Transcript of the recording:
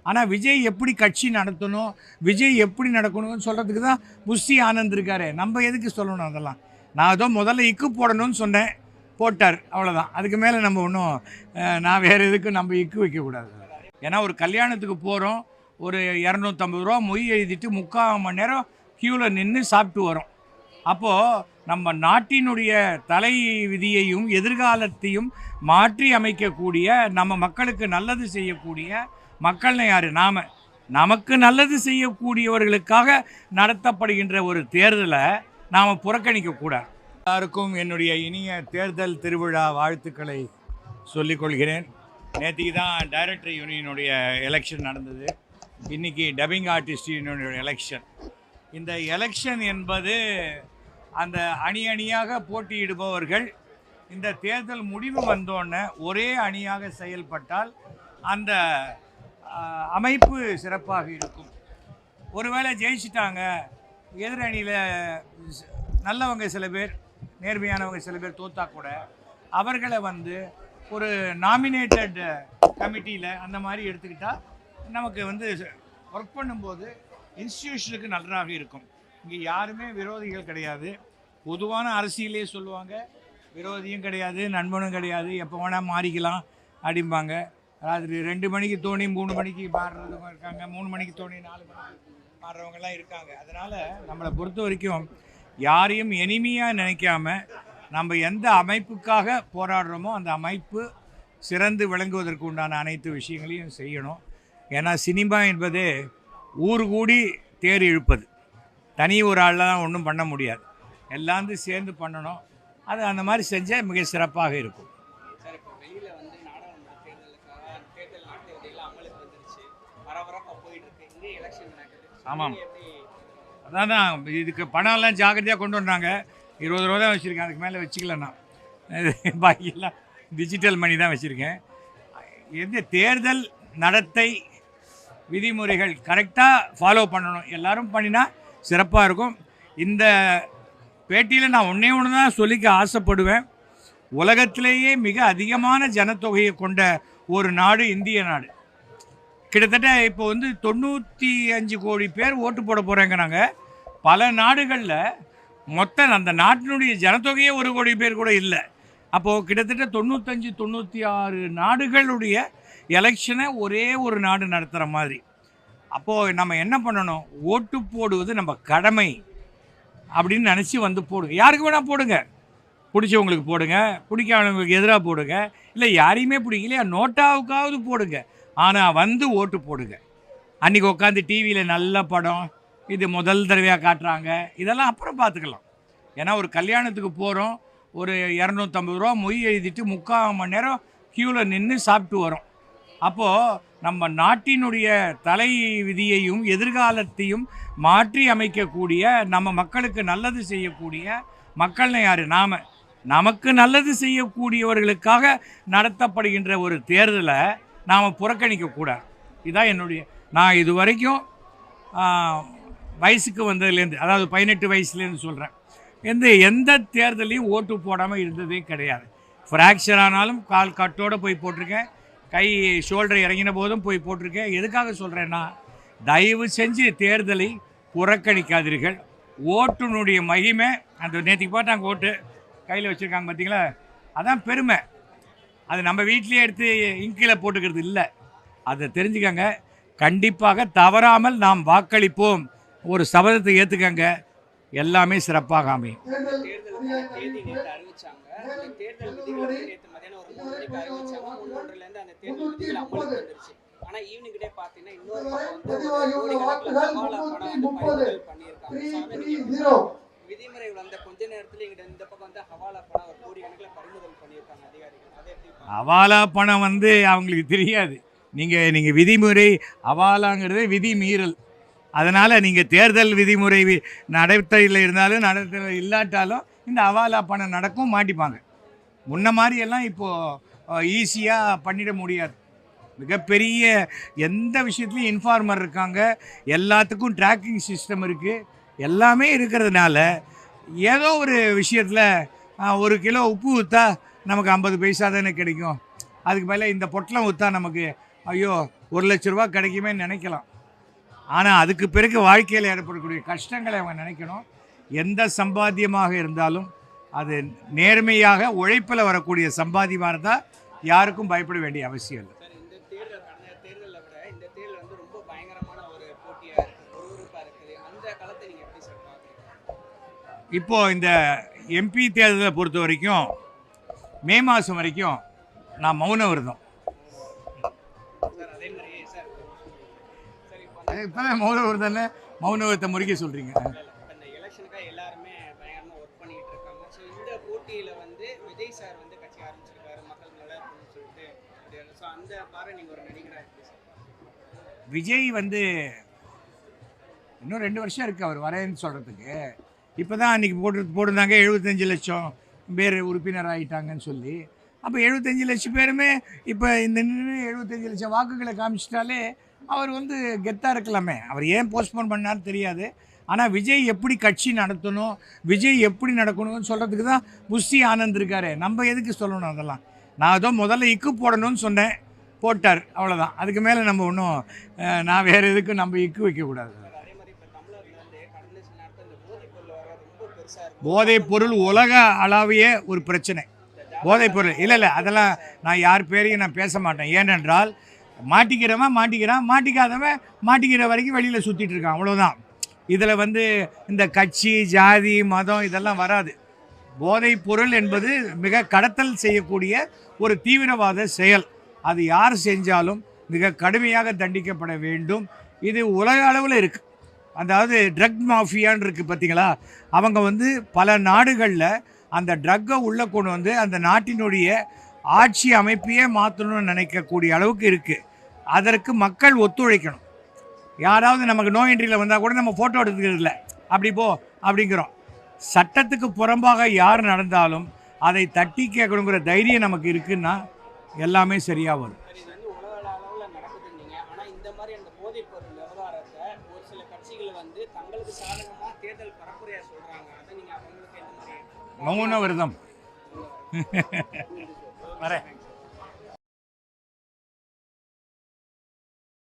ஆனால் விஜய் எப்படி கட்சி நடத்தணும், விஜய் எப்படி நடக்கணும்னு சொல்கிறதுக்கு தான் புஷி ஆனந்த் இருக்கார். நம்ம எதுக்கு சொல்லணும் அதெல்லாம்? நான் ஏதோ முதல்ல இக்கு போடணும்னு சொன்னேன், போட்டார், அவ்வளோதான். அதுக்கு மேலே நம்ம ஒன்றும் நான் வேறு எதுக்கும் நம்ம இக்கு வைக்கக்கூடாது. ஏன்னா ஒரு கல்யாணத்துக்கு போகிறோம், ஒரு 250 ரூபா மொய் எழுதிட்டு 3/4 மணி நேரம் க்யூவில் நின்று சாப்பிட்டு வரோம். அப்போது நம்ம நாட்டினுடைய தலை விதியையும் எதிர்காலத்தையும் மாற்றி அமைக்கக்கூடிய, நம்ம மக்களுக்கு நல்லது செய்யக்கூடிய மக்கள்னு யார்? நமக்கு நல்லது செய்யக்கூடியவர்களுக்காக நடத்தப்படுகின்ற ஒரு தேர்தலை நாம் புறக்கணிக்கக்கூடாது. எல்லாருக்கும் என்னுடைய இனிய தேர்தல் திருவிழா வாழ்த்துக்களை சொல்லிக்கொள்கிறேன். நேற்றுக்கு தான் டைரக்டர் யூனியனுடைய எலெக்ஷன் நடந்தது, இன்றைக்கி டப்பிங் ஆர்டிஸ்ட் யூனியனுடைய எலெக்ஷன். இந்த எலெக்ஷன் என்பது அந்த அணியாக போட்டியிடுபவர்கள் இந்த தேர்தல் முடிவு வந்தோடனே ஒரே அணியாக செயல்பட்டால் அந்த அமைப்பு சிறப்பாக இருக்கும். ஒருவேளை ஜெயிச்சிட்டாங்க, எதிரணியில் நல்லவங்க சில பேர், நேர்மையானவங்க சில பேர் தோற்றா கூட அவர்களை ஒரு நாமினேட்டட் கமிட்டியில் அந்த மாதிரி எடுத்துக்கிட்டால் நமக்கு ஒர்க் பண்ணும்போது இன்ஸ்டிடியூஷனுக்கு நன்றாக இருக்கும். இங்கே யாருமே விரோதிகள் கிடையாது. பொதுவான அரசியலே சொல்லுவாங்க, விரோதியும் கிடையாது, நண்பனும் கிடையாது, எப்போ வேணால் மாறிக்கலாம் அப்படிம்பாங்க. ராத்திரி 2 மணிக்கு தோணி 3 மணிக்கு மாறுறவங்க இருக்காங்க, 3 மணிக்கு தோணி 4 மணிக்கு மாறுறவங்கெல்லாம் இருக்காங்க. அதனால் நம்மளை பொறுத்த வரைக்கும் யாரையும் எளிமையாக நினைக்காம நம்ம எந்த அமைப்புக்காக போராடுறோமோ அந்த அமைப்பு சிறந்து விளங்குவதற்கு உண்டான அனைத்து விஷயங்களையும் செய்யணும். ஏன்னா சினிமா என்பது ஊர் கூடி தேர் இழுப்பது, தனி ஒரு ஆளெலாம் ஒன்றும் பண்ண முடியாது, எல்லாம் சேர்ந்து பண்ணணும். அது அந்த மாதிரி செஞ்சால் மிக சிறப்பாக இருக்கும். சார், இப்போ வெளியில் நாடாளுமன்ற தேர்தலுக்காக தேர்தல் நாட்கள் அமலுக்கு வந்துருச்சு, பரபரப்பாக போயிட்டு இருக்கு, இங்கே எலெக்ஷன் நடக்குது. ஆமாம், அதான் இதுக்கு பணம்லாம் ஜாக்கிரதையாக கொண்டு வந்தாங்க. 20 ரூபா தான் வச்சுருக்கேன், அதுக்கு மேலே வச்சுக்கலண்ணா. பாக்கியெல்லாம் டிஜிட்டல் மணி தான் வச்சுருக்கேன். எந்த தேர்தல் நடத்தை விதிமுறைகள் கரெக்டாக ஃபாலோ பண்ணணும், எல்லோரும் பண்ணினா சிறப்பாக இருக்கும். இந்த பேட்டியில் நான் ஒன்றே தான் சொல்லிக்க ஆசைப்படுவேன். உலகத்திலேயே மிக அதிகமான ஜனத்தொகையை கொண்ட ஒரு நாடு இந்திய நாடு. கிட்டத்தட்ட இப்போ 95 கோடி பேர் ஓட்டு போட போகிறாங்கிறாங்க. பல நாடுகளில் மொத்தம் அந்த நாட்டினுடைய ஜனத்தொகையே 1 கோடி பேர் கூட இல்லை. அப்போது கிட்டத்தட்ட 95-96 நாடுகளுடைய எலெக்ஷனை ஒரே ஒரு நாடு நடத்துகிற மாதிரி. அப்போது நம்ம என்ன பண்ணணும்? ஓட்டு போடுவது நம்ம கடமை அப்படின்னு நினச்சி போடுங்க. யாருக்கு வேணால் போடுங்க, பிடிச்சவங்களுக்கு போடுங்க, பிடிக்காதவங்களுக்கு எதிராக போடுங்க, இல்லை யாரையுமே பிடிக்கலையா நோட்டாவுக்காவது போடுங்க. ஆனால் ஓட்டு போடுங்க. அன்றைக்கி உட்காந்து டிவியில் நல்ல படம், இது முதல் தடவையாக காட்டுறாங்க, இதெல்லாம் அப்புறம் பார்த்துக்கலாம். ஏன்னா ஒரு கல்யாணத்துக்கு போகிறோம், ஒரு 250 ரூபா மொய் எழுதிட்டு 3/4 மணி நேரம் க்யூவில் நின்று சாப்பிட்டு வரோம். அப்போது நம்ம நாட்டினுடைய தலை விதியையும் எதிர்காலத்தையும் மாற்றி அமைக்கக்கூடிய, நம்ம மக்களுக்கு நல்லது செய்யக்கூடிய மக்கள்னு யார்? நமக்கு நல்லது செய்யக்கூடியவர்களுக்காக நடத்தப்படுகின்ற ஒரு தேர்தலை நாம் புறக்கணிக்கக்கூடாது. இதுதான் நான் இது வரைக்கும் வயசுக்கு வந்ததுலேருந்து, அதாவது 18 வயசுலேருந்து சொல்கிறேன், எந்த தேர்தலையும் ஓட்டு போடாமல் இருந்ததே கிடையாது. ஃப்ராக்சர் ஆனாலும் கால் கட்டோடு போய் போட்டிருக்கேன், கை ஷோல்டர் இறங்கின போதும் போய் போட்டிருக்கேன். எதுக்காக சொல்கிறேன்னா, தயவு செஞ்சு தேர்தலை புறக்கணிக்காதீர்கள். ஓட்டுனுடைய மகிமை, அந்த நேற்றுக்கு போட்டாங்க ஓட்டு கையில் வச்சுருக்காங்க பார்த்தீங்களா, அதான் பெருமை. அது நம்ம வீட்டிலே எடுத்து இங்கில் போட்டுக்கிறது இல்லை, அதை தெரிஞ்சுக்கங்க. கண்டிப்பாக தவறாமல் நாம் வாக்களிப்போம், ஒரு சபதத்தை ஏற்றுக்கங்க, எல்லாமே சிறப்பாக அமையும். ஹவாலா பணம் அவங்களுக்கு தெரியாது. நீங்கள் விதிமுறை ஹவாலாங்கிறது விதி மீறல். அதனால் நீங்கள் தேர்தல் விதிமுறை நடத்தையில் இருந்தாலும் நடத்தையில் இல்லாட்டாலும் இந்த ஹவாலா பணம் நடக்கும், மாட்டிப்பாங்க. முன்ன மாதிரியெல்லாம் இப்போது ஈஸியாக பண்ணிட முடியாது. மிகப்பெரிய எந்த விஷயத்துலையும் இன்ஃபார்மர் இருக்காங்க, எல்லாத்துக்கும் ட்ராக்கிங் சிஸ்டம் இருக்குது, எல்லாமே இருக்கிறதுனால ஏதோ ஒரு விஷயத்தில் 1 கிலோ உப்பு ஊற்றா நமக்கு 50 பைசா தானே கிடைக்கும், அதுக்கு மேலே இந்த பொட்டலம் ஊற்றா நமக்கு ஐயோ ரூபா கிடைக்குமே நினைக்கலாம். ஆனால் அதுக்கு பிறகு வாழ்க்கையில் ஏற்படக்கூடிய கஷ்டங்களை அவங்க நினைக்கணும். எந்த சம்பாத்தியமாக இருந்தாலும் அது நேர்மையாக உழைப்பில் வரக்கூடிய சம்பாத்தியமாக இருந்தால் யாருக்கும் பயப்பட வேண்டிய அவசியம் இல்லை. சார், இந்த தேர்தல் கடந்த தேர்தலை விட இந்த தேர்தல் வந்து ரொம்ப பயங்கரமான ஒரு போட்டியாக இருக்குது, விறுவிறுப்பாக இருக்குது. அந்த களத்தை நீங்கள் எப்படி சார் பார்க்குறீங்க? இப்போது இந்த எம்பி தேர்தலை பொறுத்த வரைக்கும் மே மாதம் வரைக்கும் நான் மௌன விரதம். சார், அதே மாதிரி சார் சார் இப்போ தான் மௌன விரதம்னு மௌன விரதத்தை முறிக்க சொல்கிறீங்க. இந்த எலெக்ஷனுக்காக எல்லாருமே பயங்கரமாக ஒர்க் பண்ணிட்டு இருக்காங்க. ஸோ இந்த போட்டியில் வந்து விஜய் சார் வந்து கட்சி ஆரம்பிச்சிருக்காரு, மக்கள் நல்லா இருக்குன்னு சொல்லிட்டு. ஸோ அந்த பாரு நீங்கள் ஒரு நடிகராக எப்படி சார்? விஜய் வந்து இன்னும் 2 வருஷம் இருக்குது அவர் வரேன்னு சொல்கிறதுக்கு. இப்போ தான் அன்றைக்கி போட்டிருந்தாங்க 75 லட்சம் பேர் உறுப்பினர் ஆகிட்டாங்கன்னு சொல்லி. அப்போ 75 லட்சம் பேருமே இப்போ இந்த 75 லட்சம் வாக்குகளை காமிச்சிட்டாலே அவர் வந்து கெத்தாக இருக்கலாமே. அவர் ஏன் போஸ்ட்போன் பண்ணான்னு தெரியாது. ஆனால் விஜய் எப்படி கட்சி நடத்தணும், விஜய் எப்படி நடக்கணும்னு சொல்கிறதுக்கு தான் புஷி ஆனந்த் இருக்கார். நம்ம எதுக்கு சொல்லணும் அதெல்லாம்? நான் ஏதோ முதல்ல இக்கு போடணும்னு சொன்னேன், போட்டார், அவ்வளோதான். அதுக்கு மேலே நம்ம ஒன்றும் நான் வேறு எதுக்கும் நம்ம இக்கு வைக்கக்கூடாது. அதே மாதிரி இப்போ தமிழர்கள் வந்து கடந்த சில நேரத்தில் இந்த போதைப் பொருள் வர ரொம்ப பெருசாக இருக்கும். போதைப் பொருள் உலக அளவிய ஒரு பிரச்சனை. போதைப் பொருள் இல்லை அதெல்லாம் நான் யார் பேரையும் நான் பேச மாட்டேன். ஏனென்றால் மாட்டிக்கிறவன் மாட்டிக்கிறான், மாட்டிக்காதவன் மாட்டிக்கிற வரைக்கும் வெளியில் சுற்றிட்டு இருக்கான், அவ்வளோதான். இதில் வந்து இந்த கட்சி ஜாதி மதம் இதெல்லாம் வராது. போதைப் பொருள் என்பது மிக கடத்தல் செய்யக்கூடிய ஒரு தீவிரவாத செயல். அது யார் செஞ்சாலும் மிக கடுமையாக தண்டிக்கப்பட வேண்டும். இது உலக அளவில் இருக்குது. அதாவது ட்ரக் மாஃபியான்னு இருக்குது பார்த்தீங்களா, அவங்க வந்து பல நாடுகளில் அந்த ட்ரக்கை உள்ளே கொண்டு வந்து அந்த நாட்டினுடைய ஆட்சி அமைப்பையே மாற்றணும்னு நினைக்கக்கூடிய அளவுக்கு இருக்குது. அதற்கு மக்கள் ஒத்துழைக்கணும். யாராவது நமக்கு நோ என்ட்ரியில் வந்தால் கூட நம்ம ஃபோட்டோ எடுத்துக்கிறது இல்லை, அப்படி போ அப்படிங்கிறோம். சட்டத்துக்கு புறம்பாக யார் நடந்தாலும் அதை தட்டி கேட்கணுங்கிற தைரியம் நமக்கு இருக்குன்னா எல்லாமே சரியாக வரும். இது வந்து உலக அளவில் நடக்குதுன்னீங்க. ஆனால் இந்த மாதிரி அந்த போதைப் பொருள் விவகாரத்தை ஒரு சில கட்சிகள் வந்து தங்களுக்கு சாதகமாக தேர்தல் பரப்புரையாக சொல்கிறாங்க. அதை நீங்கள் அவங்களுக்கு எந்த மாதிரி? மௌன விரதம் வரேன்.